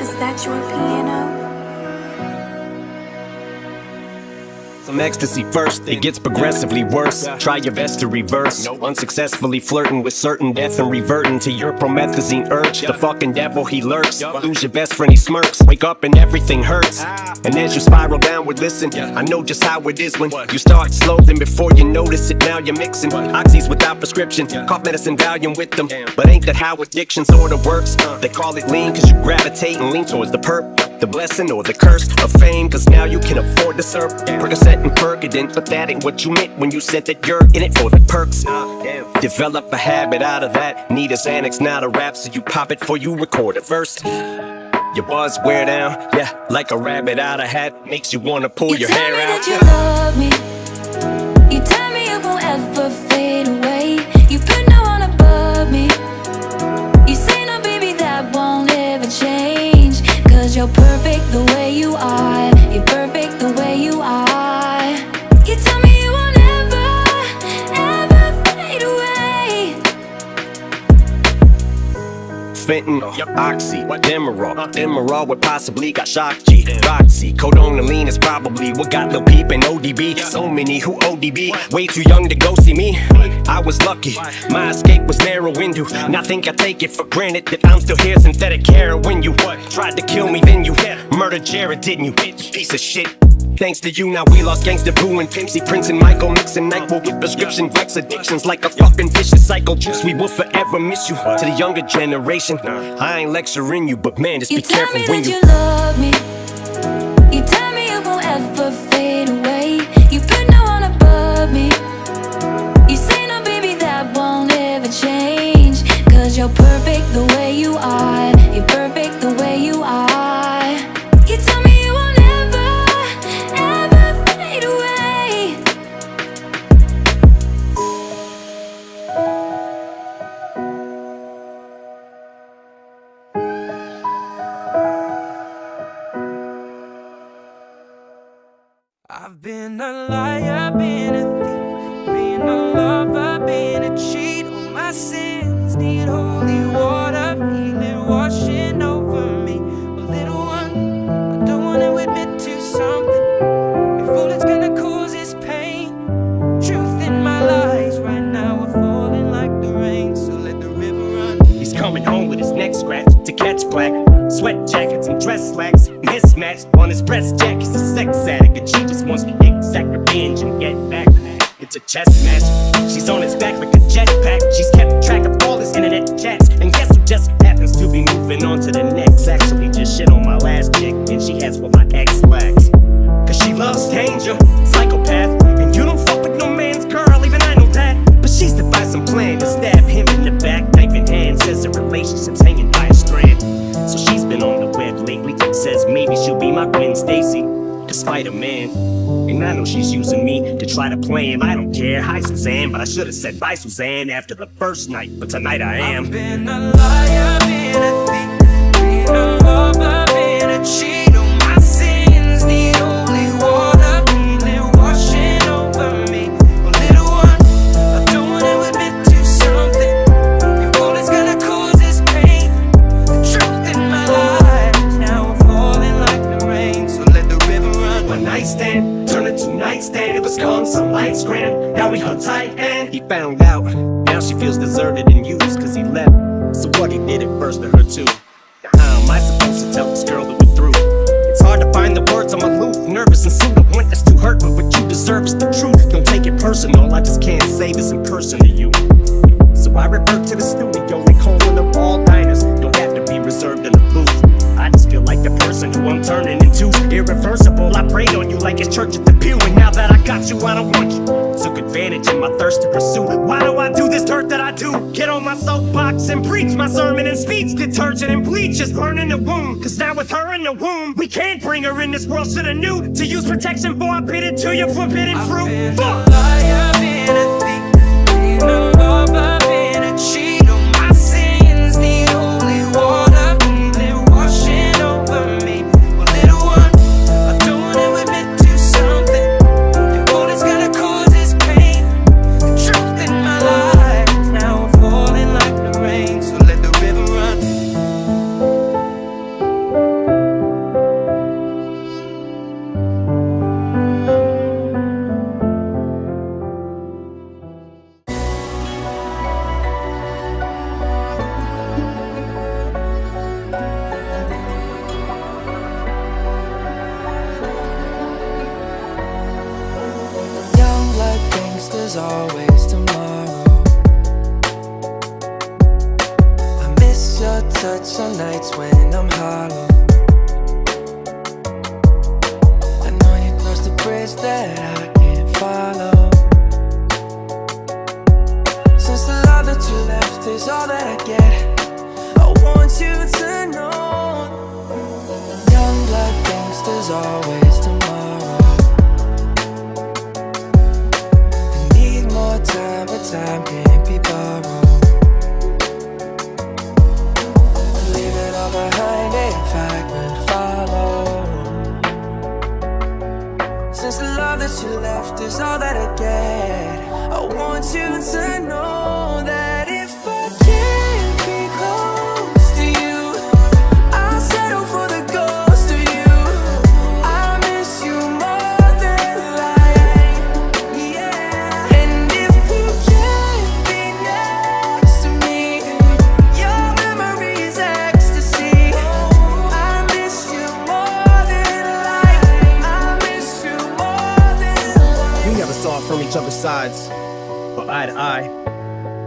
Is that your piano? Some ecstasy first, it gets progressively worse. Try your best to reverse. Unsuccessfully flirting with certain death and reverting to your promethazine urge. The fucking devil, he lurks. Lose your best friend, he smirks. Wake up and everything hurts. And as you spiral downward, listen, I know just how it is when you start slow, then before you notice it, now you're mixing oxys without prescription. Cough medicine, Valium with them. But ain't that how addiction sorta works? They call it lean cause you gravitate and lean towards the perp, the blessing or the curse of fame, cause now you can afford to serve Percocet and Percodent, but that ain't what you meant when you said that you're in it for the perks. Develop a habit out of that. Need a Xanax, not a rap, so you pop it before you record it first. Your buzz wear down, yeah, like a rabbit out of hat. Makes you wanna pull your hair out. You tell me that you love me. You tell me it won't ever fade away. You put no one above me. You say no, baby, that won't ever change. Cause you're perfect the way you are. You're perfect the way you are. You tell me you won't ever, ever fade away. Fenton, Oxy, Demerol, Demerol would possibly got shock G, Roxy, Codonaline is probably what got Lil Peep and ODB. So many who ODB, way too young to go see me. I was lucky, my escape was narrow window. Now think I take it for granted that I'm still here. Synthetic heroin, you tried to kill me, then you murdered Jared, didn't you, bitch? Piece of shit. Thanks to you, now we lost Gangsta Boo and Pimpsy, Prince and Michael, mixing NyQuil with prescription Vex addictions like a fucking vicious cycle. Juice, we will forever miss you. To the younger generation, I ain't lecturing you, but man, just be careful when you love me. You tell me it won't ever fade away. You put no one above me. You say no, baby, that won't ever change. Cause you're perfect the way you are. You're perfect the way you are. You tell me you won't ever, ever fade away. I've been a liar, been a thief, been a lover, been a cheat. All my sins need holy water, feel it washing over me. A little one, I don't want to admit to something. If all it's gonna cause is pain, truth in my lies right now are falling like the rain. So let the river run. He's coming home with his neck scratched to catch black. Sweat jackets and dress slacks mismatched on his breast jack. He's a sex addict and she just wants to exact revenge and get back. It's a chess match. She's on his back like a jetpack. She's kept track of all his internet chats. And guess who just happens to be moving on to the next? Actually just shit on my last chick and she has what my ex lacks. Cause she loves danger, psychopath. And you don't fuck with no man's girl, even I know that. But she's devised some plan to stab him in the back. Knife in hand, says the relationship's hanging by a strand. So she's been on the web lately. Says maybe she'll be my Gwen Stacy, despite a man. And I know she's using me to try to play him. I don't care, hi Suzanne, but I should have said bye Suzanne after the first night. But tonight I am. I've been a liar, been a thief, been a lover, been a cheat. All my sins need holy water, feel it washing over me. A little one, I don't want to admit to something. If all it's gonna cause is pain, the truth in my life now I'm falling like the rain. So let the river run. One night stand, turn it to nightstand. It was calm, some lights grand. Now we hung tight and he found out. Now she feels deserted and used cause he left. So what he did at first to her too. Now how am I supposed to tell this girl that we're through? It's hard to find the words, I'm aloof, nervous and soon. I want this to hurt, but what you deserve is the truth. Don't take it personal, I just can't say this in person to you. So I revert to the studio, they calling them all nighters. Don't have to be reserved in the booth. I just feel like the person who I'm turning into. Irreversible, I prayed on you like it's church at the pew. And now that I got you, I don't want you. Took advantage of my thirst to pursue. Why do I do this dirt that I do? Get on my soapbox and preach my sermon and speech. Detergent and bleach is burning the womb. Cause now with her in the womb, we can't bring her in this world. Shoulda knew to use protection before I bid it to your forbidden fruit. I've been a liar, been a thief, been a lover, been a cheat. All my sins need holy water, feel it washing over me. A little one, I don't want to admit to something. If all it's gonna cause is pain, the truth in my life now I'm falling like the rain. So let the river run. touch on nights when I'm hollow. I know you crossed the bridge that I can't follow. Since the love that you left is all that I get, I want you to know. Young blood thinks there's always tomorrow. I need more time, but time can't be borrowed. Leave it all behind if I could follow. Since the love that you left is all that I get, I want you to know that if I can't be close to you, I'll settle for the ghost of you. I miss you more than life, yeah. And if you can't be next to me, your memory's ecstasy. I miss you more than life. I miss you more than life. We never saw it from each other's sides, but eye to eye.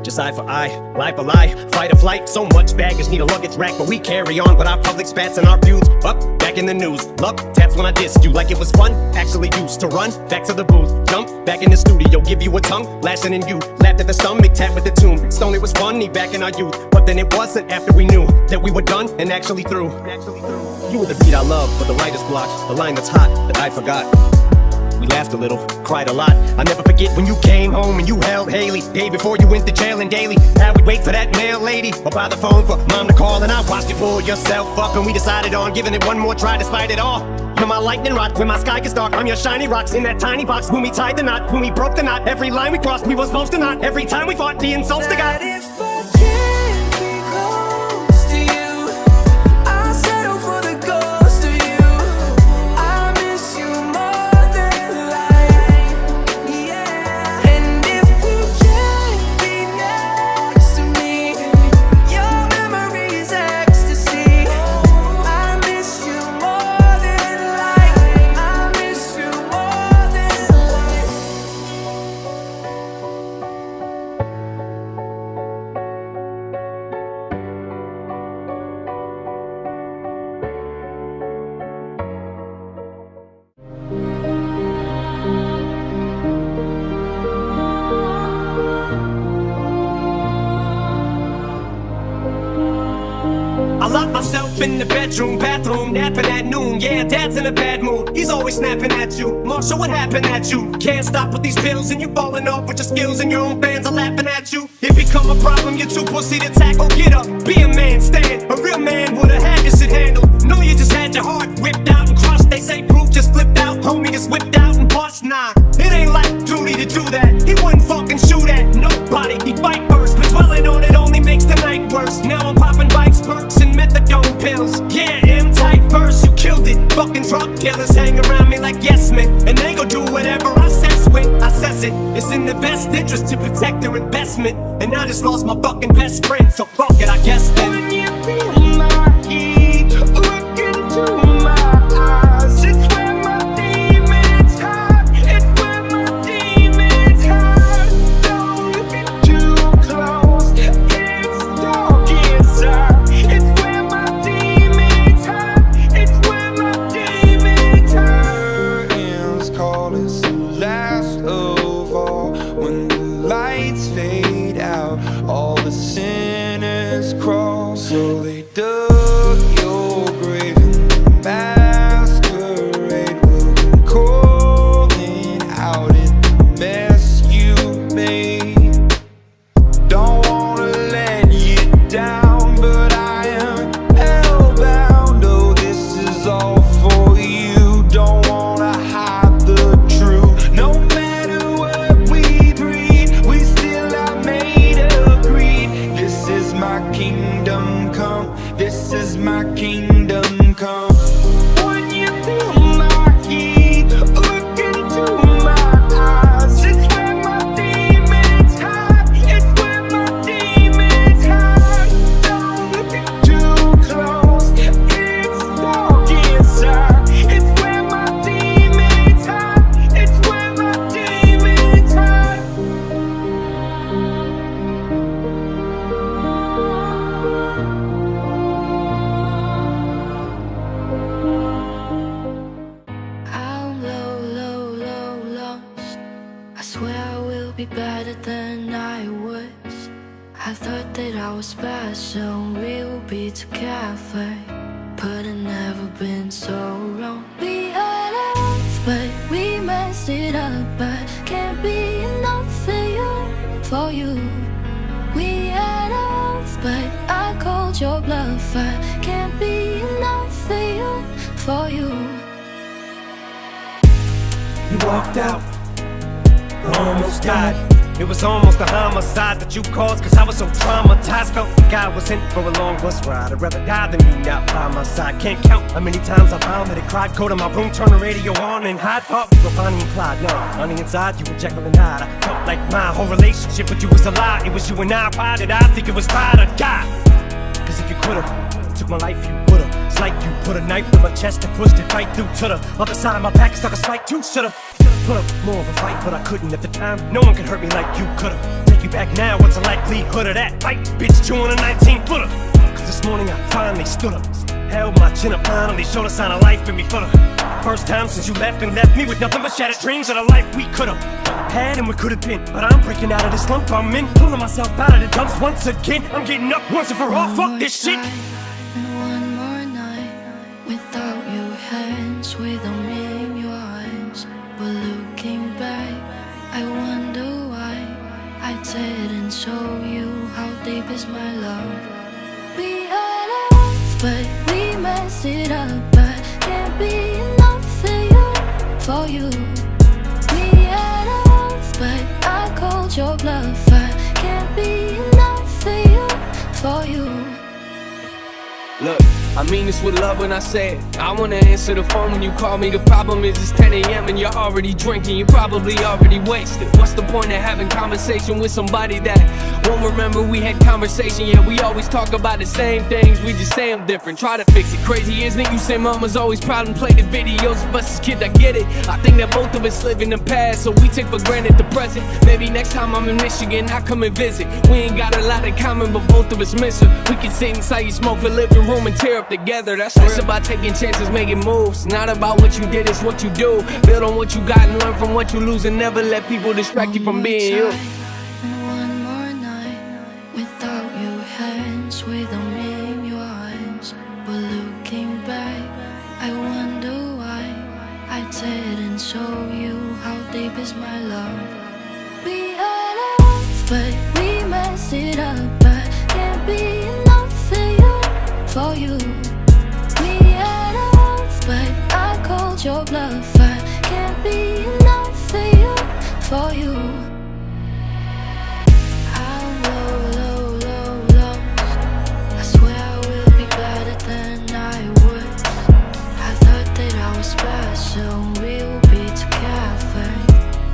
Just eye for eye, lie for lie, fight or flight. So much baggage, need a luggage rack, but we carry on with our public spats and our feuds. Up, back in the news, love taps when I dissed you like it was fun. Actually used to run back to the booth, jump back in the studio, give you a tongue lashing in you. Laughed at the stomach, tap with the tune. Stone, it was funny back in our youth, but then it wasn't after we knew that we were done and actually through. You were the beat I love, but the writer's block, the line that's hot that I forgot. We laughed a little, cried a lot. I'll never forget when you came home and you held Haley. Day before you went to jail and daily, how we'd wait for that mail lady or by the phone for mom to call. And I watched you pull yourself up and we decided on giving it one more try despite it all. You're my lightning rod when my sky gets dark. I'm your shiny rocks in that tiny box. When we tied the knot, when we broke the knot, every line we crossed we were supposed to not. Every time we fought the insults to God. If I can't be close to you, I'll settle for the ghost of you. I miss you more than life, yeah. And if you can't be next to me, your memory's ecstasy. I miss you more than life. I miss you more than life. I lock myself in the bedroom, bathroom, napping at noon. Yeah, dad's in a bad mood, he's always snapping at you. Marshall, what happened at you? Can't stop with these pills and you falling off with your skills and your own fans are laughing at you. It become a problem, you're too pussy to tackle. Get up, be a man, stand. A real man would've had this shit handled. No, you just had your heart whipped out and crushed. They say proof just flipped out, homie just whipped out and bust. Nah, it ain't like duty to do that. He wouldn't fucking shoot at nobody, he'd fight first. But dwelling on it only makes the night worse. Now I'm popping bikes, perks, and methadone pills. Yeah, M-type verse, you killed it. Fucking drug dealers hang around me like yes men, and they gon' do whatever I says with. I says it, it's in the best interest to protect their investment. And I just lost my fucking best friend, so fuck it, I guess then. When you feel my heat, look into my eyes. It's where my demons hide. It's where my demons hide. Don't get too close. It's dark inside. It's where my demons hide. It's where my demons hide. Curtains call us the last of all. When the lights fade out, all the sinners crawl. So they dug your grave in the masquerade. Will come calling out in the mess you made. Don't wanna let you down, but I am hellbound. Oh, this is all for you. Don't wanna hide the truth. No matter what we breed, we still are made of greed. This is my kingdom come. I thought that I was special, we would be together, but it never been so wrong. We had enough, but we messed it up. But can't be enough for you. We had enough, but I called your bluff. I can't be enough for you. You walked out, almost died. It was almost a homicide that you caused, cause I was so traumatized. Felt like I was in for a long bus ride. I'd rather die than you not by my side. Can't count how many times I vomited, cried, go to my room, turn the radio on and hide. Thought we were Bonnie and Clyde, no, on the inside you were Jekyll and Hyde. I felt like my whole relationship with you was a lie. It was you and I, why did I think it was ride or die? Cause if you could've took my life, you would've. It's like you put a knife through my chest and pushed it right through to the other side of my back. Stuck a spike too, should've put up more of a fight, but I couldn't at the time. No one could hurt me like you could've. Take you back now, what's the likelihood of that? Fight, bitch, you on a 19-footer. Cause this morning I finally stood up, held my chin up, finally showed a sign of life in me fuller. First time since you left and left me with nothing but shattered dreams of the life we could've had and we could've been. But I'm breaking out of this slump I'm in, pulling myself out of the dumps once again. I'm getting up once and for all, fuck this shit. And one more night without your hands, without me in your eyes. But looking back, I wonder why I didn't show you how deep is my love. We had enough, but we messed it up. But can't be enough for you. We had enough, but I called your bluff. I can't be enough for you. Look, I mean this with love when I say it. I wanna answer the phone when you call me. The problem is it's 10 a.m. and you're already drinking. You're probably already wasted. What's the point of having conversation with somebody that won't remember we had conversation? Yeah, we always talk about the same things, we just say them different. Try to fix it, crazy isn't it? You say mama's always proud and play the videos of us as kids, I get it. I think that both of us live in the past, so we take for granted the present. Maybe next time I'm in Michigan, I'll come and visit. We ain't got a lot in common, but both of us miss her. We can sit inside your smoke for living room and tear up together. That's about taking chances, making moves. Not about what you did, it's what you do. Build on what you got and learn from what you lose, and never let people distract you from being you. And one more night without your hands, without me in your eyes. But looking back, I wonder why I didn't show you how deep is my love. We had enough, but we messed it up. But can't be enough for you. We had enough, but I called your bluff. I can't be enough for you. I'm low, lost. I swear I will be better than I was. I thought that I was special, we would be together,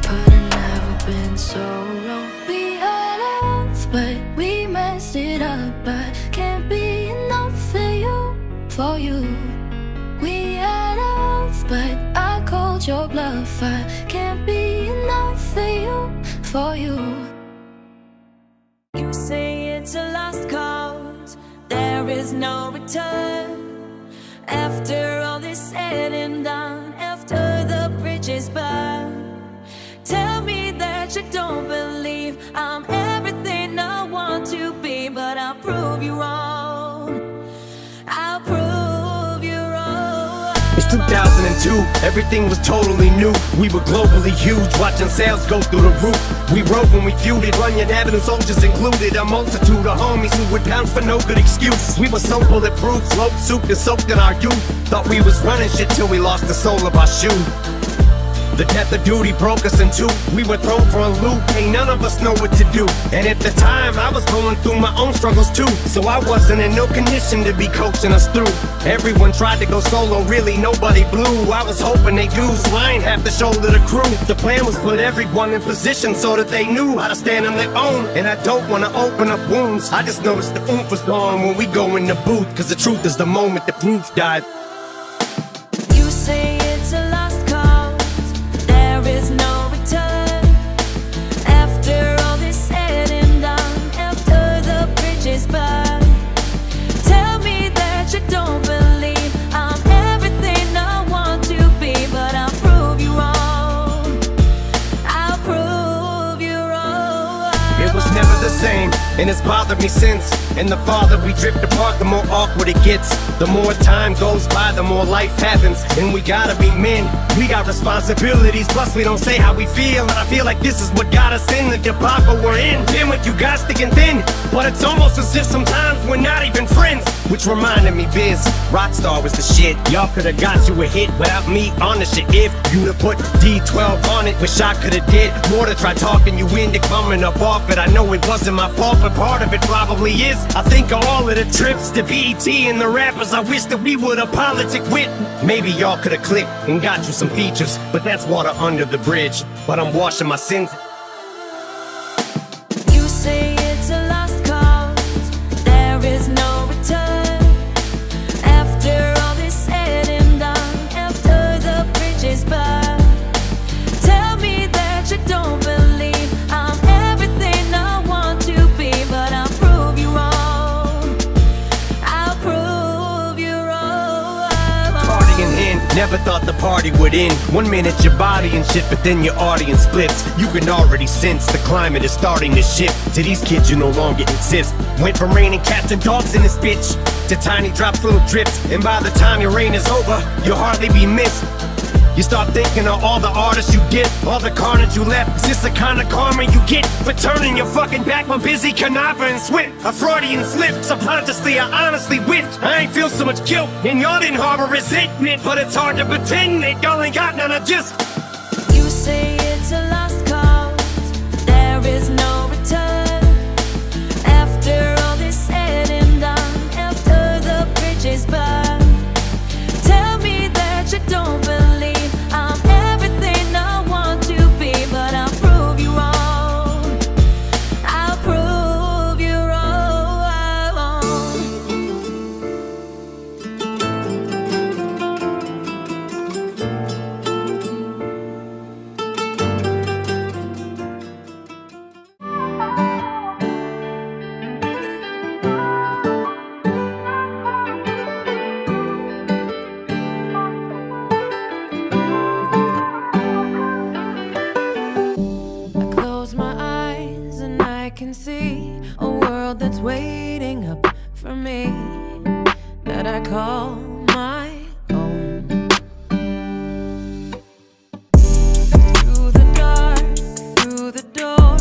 but it never been so wrong. We had enough, but we messed it up. But can't be enough for you. We had enough, but I called your bluff. I can't be enough for you. You say it's a lost cause, there is no return. After all is said and done, after the bridge is burned, tell me that you don't believe I'm everything I want to be. But I'll prove you wrong, I'll prove you wrong. It's 2002, everything was totally new. We were globally huge, watching sales go through the roof. We rode when we feuded, Runyon Avenue soldiers included. A multitude of homies who would pounce for no good excuse. We were so bulletproof, smoked, souped and soaked in our youth. Thought we was running shit till we lost the sole of our shoe. The death of duty broke us in two. We were thrown for a loop, ain't none of us know what to do. And at the time, I was going through my own struggles too. So I wasn't in no condition to be coaching us through. Everyone tried to go solo, really nobody blew. I was hoping they do, so I ain't have to shoulder the crew. The plan was put everyone in position so that they knew how to stand on their own. And I don't wanna open up wounds, I just noticed the oomph was gone when we go in the booth. Cause the truth is the moment the proof died. You say it's a lost cause, there is no return. After all is said and done, after the bridge is burned, tell me that you don't believe I'm everything I want to be. But I'll prove you wrong, I'll prove you wrong. It was never the same. same, and it's bothered me since. And the farther we drift apart, the more awkward it gets. The more time goes by, the more life happens. And we gotta be men, we got responsibilities. Plus we don't say how we feel, and I feel like this is what got us in the debacle we're in. Been with you guys thick and thin, but it's almost as if sometimes we're not even friends. Which reminded me, Biz, Rockstar was the shit. Y'all could've got you a hit without me on the shit. If you'd have put D12 on it, wish I could've did more to try talking you into coming up off it. I know it wasn't my fault, but part of it probably is. I think of all of the trips to BET and the rappers I wish that we would've politic with. Maybe y'all could've clicked and got you some features, but that's water under the bridge. But I'm washing my sins. You say it's a lost cause, there is no return. After all this said and done, after the bridge is burned, tell me that you don't believe I'm everything I want to be, but I'll prove you wrong. I'll prove you wrong. Partying in, never thought the party would end. 1 minute your body and shit, but then your audience splits. You can already sense the climate is starting to shift. To these kids you no longer exist. Went from raining cats and dogs in this bitch to tiny drops, little drips. And by the time your reign is over, you'll hardly be missed. You start thinking of all the artists you get, all the carnage you left. Is this the kind of karma you get for turning your fucking back on busy Canava and Swift? A Freudian slip, subconsciously I honestly whipped. I ain't feel so much guilt, and y'all didn't harbor resentment, but it's hard to pretend that y'all ain't got none of just. You say it's a lost cause, there is no return. After all this said and done, after the bridge is burned, tell me that you don't believe I'm everything I want to be, but I'll prove you wrong. I'll prove you wrong. I close my eyes and I can see a world that's waiting up for me, that I call my own. Through the dark, through the door,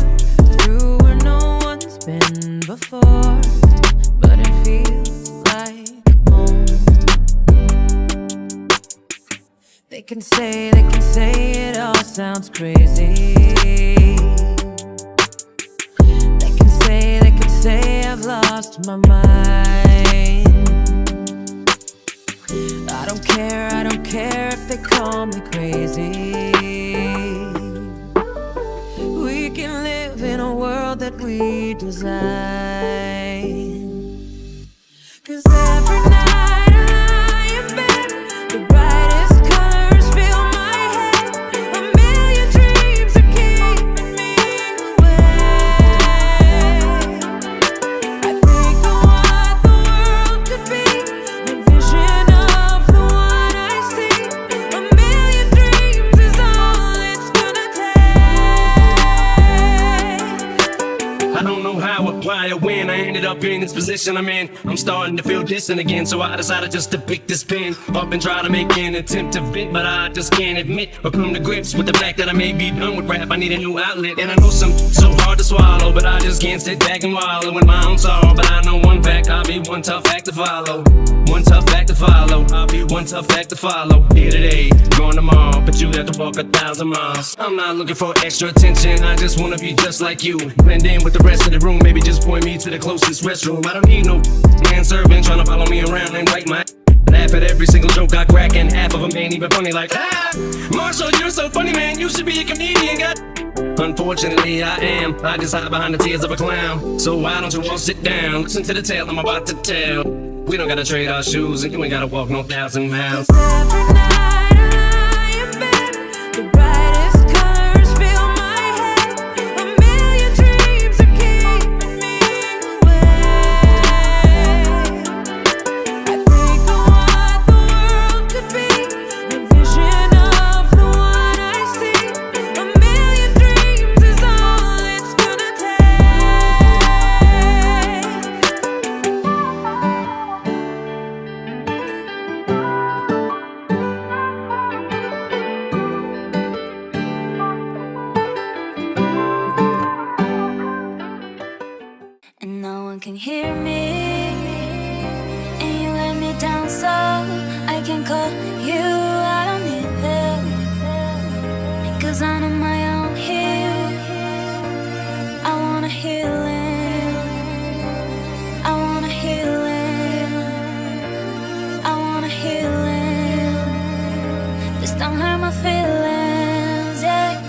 through where no one's been before, but it feels like home. They can say it all sounds crazy. They can say I've lost my mind. I don't care if they call me crazy. We can live in a world that we design. 'Cause every night I am bed, the brightest colors fill my head. A million dreams are keeping me awake. I think of what the world could be, a vision of the one I see. A million dreams is all it's gonna take. I don't know how or why or when I ended up in this position I'm in. I'm starting to feel distant again, so I decided just to pick this pen up and try to make an attempt to vent, but I just can't admit or come to grips with the fact that I may be done with rap. I need a new outlet, and I know some so hard to swallow, but I just can't sit back and wallow in my own sorrow. But I know one fact, I'll be one tough act to follow. One tough act to follow. I'll be one tough act to follow. Here today, gone tomorrow, but you have to walk 1,000 miles. I'm not looking for extra attention, I just wanna be just like you. Blend in with the rest of the room, maybe just point me to the closest restroom. I don't need no man serving, trying to follow me around and write my laugh at every single joke I crack, and half of them ain't even funny like, ah, Marshall, you're so funny, man, you should be a comedian, God. Unfortunately, I am. I just hide behind the tears of a clown. So why don't you all sit down, listen to the tale I'm about to tell. We don't gotta trade our shoes, and you ain't gotta walk no 1,000 miles. Every night I am bed, the brightest colors fill my head. A million dreams are keeping me awake. I think of what the world could be, a vision of the one I see. A million dreams is all it's gonna take. and no one can hear me. And you let me down so I can call you. I don't need help, 'cause I'm on my own here. I want a healing, I want a healing, I want a healing. This don't hurt my feelings, yeah.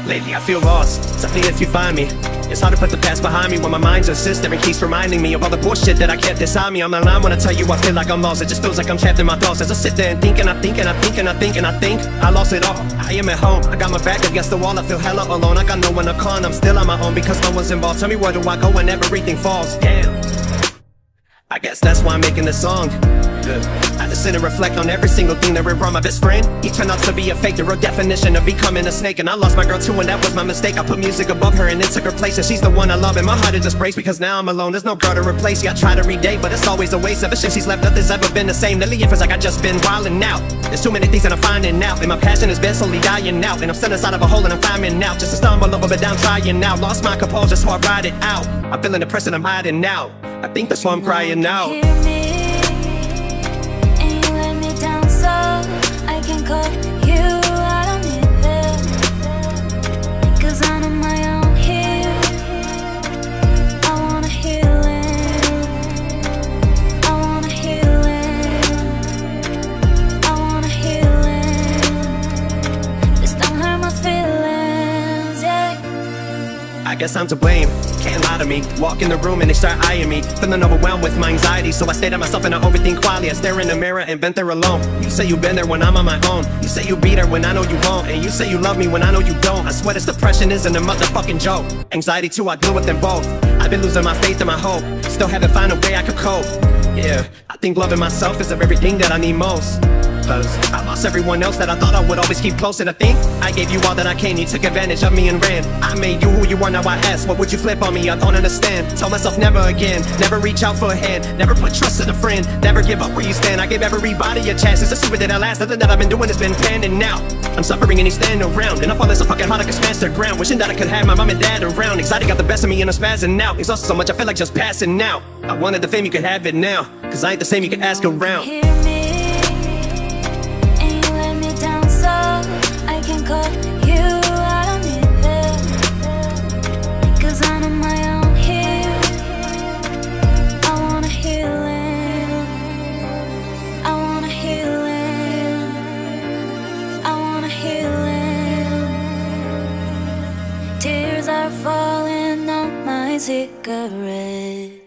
Lately I feel lost, something if you find me. It's hard to put the past behind me when my mind's a system and keeps reminding me of all the bullshit that I can't decide me. I'm not lying when I tell you I feel like I'm lost. It just feels like I'm trapped in my thoughts as I sit there and think and I think and I think and I think and I think I lost it all. I am at home, I got my back against the wall. I feel hella alone, I got no one to call and I'm still on my own because no one's involved. Tell me where do I go when everything falls? Damn, I guess that's why I'm making this song. I just sit and reflect on every single thing that went wrong. My best friend, he turned out to be a fake, the real definition of becoming a snake. And I lost my girl too, and that was my mistake. I put music above her and it took her place, and she's the one I love. And my heart is just breaks because now I'm alone. There's no girl to replace. Yeah, I try to redate, but it's always a waste. Ever since she's left, nothing's ever been the same. Lately it feels like I just been wildin' out. There's too many things that I'm finding out, and my passion has been slowly dying out. And I'm sitting inside of a hole and I'm climbing out, just to stumble over but down trying out. Lost my composure, so I ride it out. I'm feeling depressed and I'm hiding now. I think that's why I'm crying now. So I can call you, I don't need help, 'cause I'm on my own here. I want a healing, I want a healing, I want a healing. This don't hurt my feelings, yeah. I guess I'm to blame, can't lie to me. Walk in the room and they start eyeing me, feeling overwhelmed with my anxiety. So I stay to myself and I overthink quietly. I stare in the mirror and vent there alone. You say you've been there when I'm on my own. You say you be there when I know you won't. And you say you love me when I know you don't. I swear this depression isn't a motherfucking joke. Anxiety too, I deal with them both. I've been losing my faith and my hope, still haven't found a way I could cope. Yeah, I think loving myself is of everything that I need most. 'Cause I lost everyone else that I thought I would always keep close. And I think I gave you all that I can. You took advantage of me and ran. I made you who you are, now I ask, what would you flip on me? I don't understand. Told myself never again, never reach out for a hand, never put trust in a friend, never give up where you stand. I gave everybody a chance, it's a stupid that I last. Nothing that I've been doing has been panning out. I'm suffering and he's standing around, and I'm falling so fucking hard I can smash the ground. Wishing that I could have my mom and dad around. Anxiety got the best of me and I'm spazzing out. Exhausted so much I feel like just passing out. I wanted the fame, you could have it now, 'cause I ain't the same, you can ask around. So I can call you, I don't need help, 'cause I'm on my own here. I want a healing, I want a healing, I want a healing. Tears are falling on my cigarette.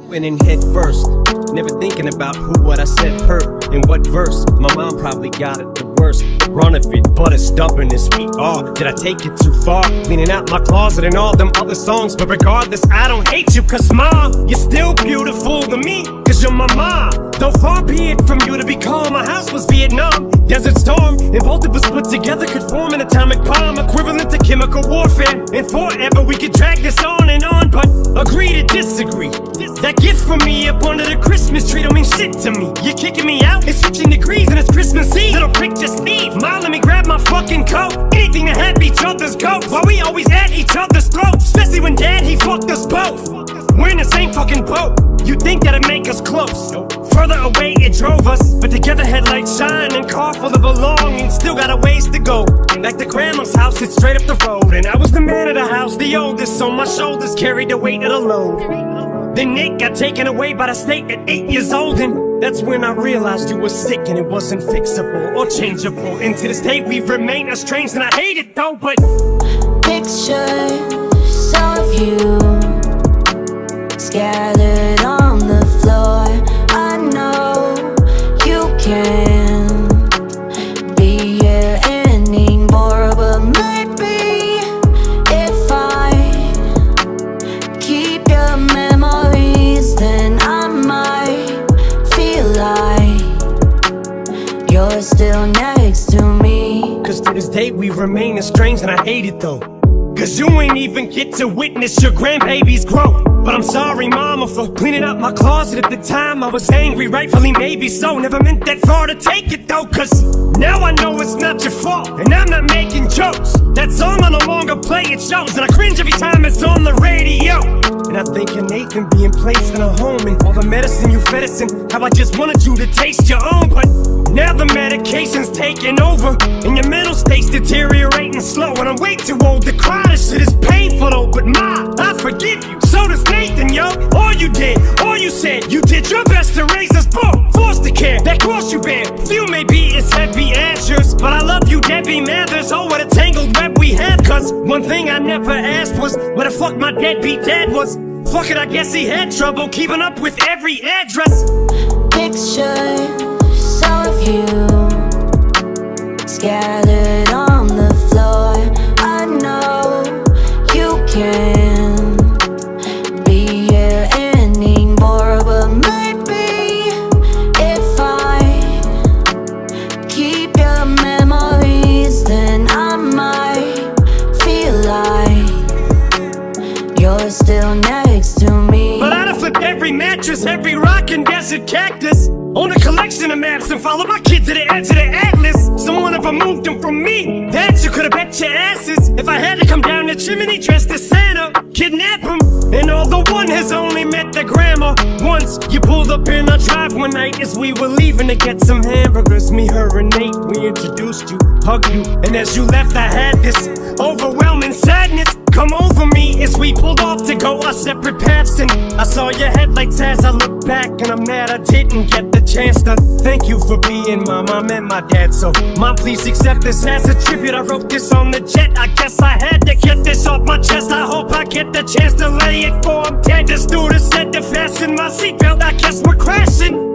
Went in head first, never thinking about who, what I said hurt, and what verse. My mom probably got it the worst. Run of it, but it's stubborn and sweet. Oh, did I take it too far? Cleaning out my closet and all them other songs. But regardless, I don't hate you, 'cause mom, you're still beautiful to me, 'cause you're my mom. Though far be it from you to be calm, my house was Vietnam, Desert Storm, and both of us put together could form an atomic bomb, equivalent to chemical warfare. And forever we could drag this on and on, but agree to disagree. That gift from me up under the Christmas tree don't mean shit to me. You're kicking me out, it's switching degrees and it's Christmas Eve. Little prick, just leave. Ma, let me grab my fucking coat. Anything to have each other's goats, while we always at each other's throats. Especially when dad, he fucked us both. We're in the same fucking boat. You'd think that'd make us close. Further away it drove us, but together headlights shine and car full of belongings. Still got a ways to go. Back to grandma's house, it's straight up the road. And I was the man of the house, the oldest, so my shoulders carried the weight of the load. Then Nick got taken away by the state at 8 years old, and that's when I realized you were sick and it wasn't fixable or changeable. And to this day we've remained estranged, and I hate it though, but pictures of you scattered on the floor. I know you can't be here anymore, but maybe if I keep your memories, then I might feel like you're still next to me. 'cause to this day we remain estranged, and I hate it though. 'Cause you ain't even get to witness your grandbabies grow. But I'm sorry, mama, for cleaning up my closet at the time. I was angry, rightfully maybe so. Never meant that far to take it though, cause now I know it's not your fault, and I'm not making jokes. That song I no longer play, it shows, and I cringe every time it's on the radio. And I think an ache can be in place in a home, and all the medicine you fed us, and how I just wanted you to taste your own. But now the medication's taking over, and your mental state's deteriorating slow. And I'm way too old to cry, this shit is painful though. But Ma, I forgive you, so does Nathan, yo. All you did, all you said, you did your best to raise us both. Forced to care, that cross you bear, few may be as heavy as yours. But I love you, Debbie Mathers, oh what a tangled web we have. Cause one thing I never asked was where the fuck my deadbeat dad was. Fuck it, I guess he had trouble keeping up with every address. Pictures of you scattered on the floor. I know you can't be here anymore, but maybe if I keep your memories, then I might feel like you're still next to me. But I'd have flipped every mattress, every rock and desert cactus, own a collection of maps and follow my kid to the edge of the atlas. Someone ever moved them from me, that you could've bet your asses. If I had to come down the chimney dressed as Santa, kidnap him. And although one has only met the grandma once, you pulled up in our drive one night as we were leaving to get some hamburgers. Me, her, and Nate, we introduced you, hugged you, and as you left I had this overwhelming sadness come over me as we pulled off to go our separate paths. And I saw your headlights as I looked back, and I'm mad I didn't get the chance to thank you for being my mom and my dad. So Mom, please accept this as a tribute. I wrote this on the jet, I guess I had to get this off my chest. I hope I get the chance to lay it for I'm dead. The stewardess said to fasten my seatbelt, I guess we're crashing.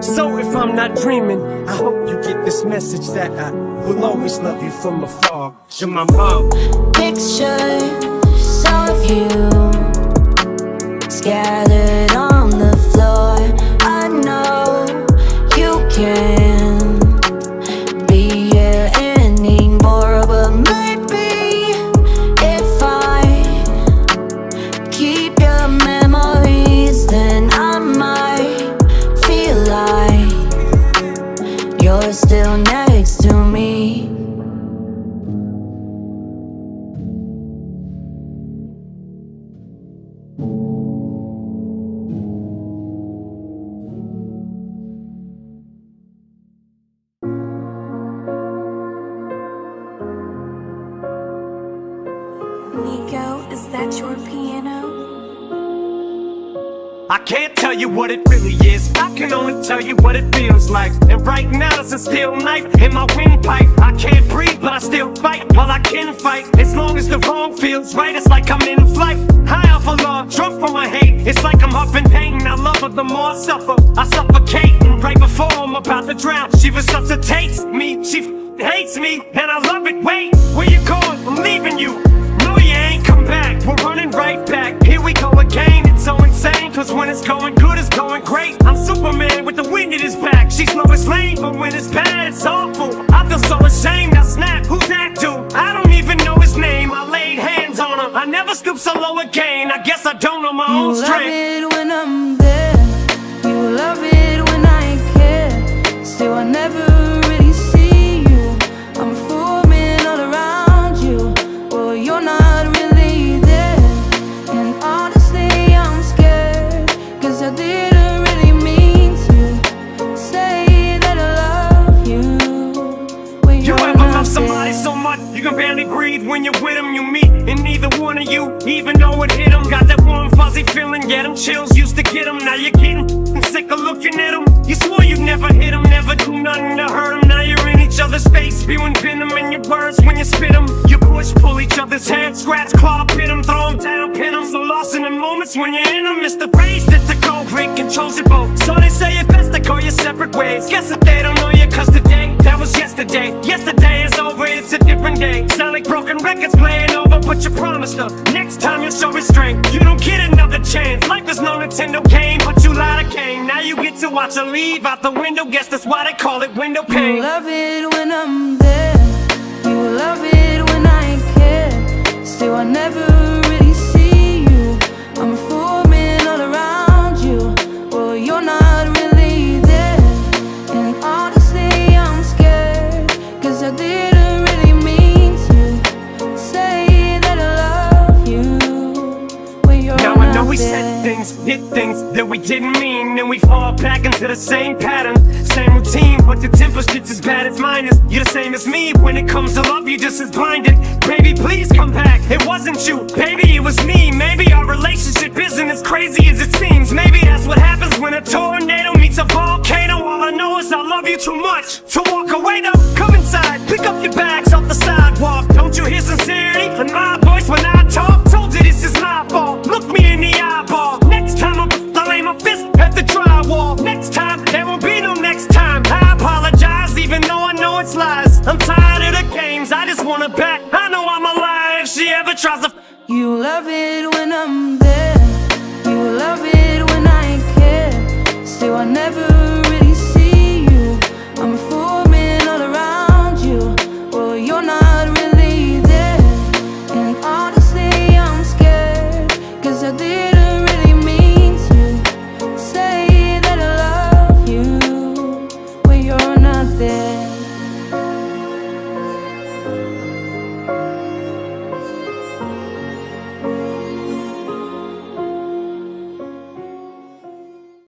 So if I'm not dreaming, I hope you get this message that I will always love you from afar. You're my mom. Pictures of you scattered on the floor. I know you can't be here anymore, but maybe if I keep your memories, then I might feel like you're still next to me. Is that your piano? I can't tell you what it really is, I can only tell you what it feels like. And right now there's a steel knife in my windpipe. I can't breathe but I still fight while I can fight. As long as the wrong feels right, it's like I'm in flight. High off of love, drunk from my hate. It's like I'm huffing pain, I love her the more I suffer. I suffocate, and right before I'm about to drown, she resuscitates me, she hates me, and I love it. Wait, where you going? I'm leaving you. No, you ain't come back, we're running right back. Here we go again, it's so insane, cause when it's going good, it's going great. I'm Superman with the wind in his back. She's Lois Lane, but when it's bad, it's awful. I feel so ashamed, I snap, who's that dude? I don't even know his name, I laid hands on her. I never stoop so low again, I guess I don't know my own strength. You love it when I'm there, you love it when I care. Still I never really see you, I'm forming all around you. Well, you're not really there, and honestly I'm scared, cause I didn't really mean to say that I love you when You you're ever not love somebody there. so much you can barely breathe when you're with them? You meet and neither one of you even know it hit them. Got that warm fuzzy feeling, yeah, them chills used to get them. Now you're getting sick of looking at them. You swore you'd never hit them, never do nothing to hurt them. Now you're in each other's face, spewing venom in your words when you spit them. You push, pull each other's hair, scratch, claw, pin them, throw them down, pin them. So lost in the moments when you're in them. It's the phrase that the cold break controls your boat. So they say it best to go your separate ways. Guess that they don't know you, cause today, that was yesterday. Yesterday is over, it's a different day. Sound like broken records playing over, but you promised her next time you'll show restraint. You don't get another chance. Life is no Nintendo game, but you lied again. Now you get to watch her leave out the window. Guess that's why they call it window pane. You love it when I'm there, you love it when I care. Still I never really see you, I'm forming forget things that we didn't mean, and we fall back into the same pattern, same routine. But the temper's just as bad as mine is. You're the same as me. When it comes to love, you're just as blinded. Baby, please come back. It wasn't you, baby, it was me. Maybe our relationship isn't as crazy as it seems. Maybe that's what happens when a tornado meets a volcano. All I know is I love you too much.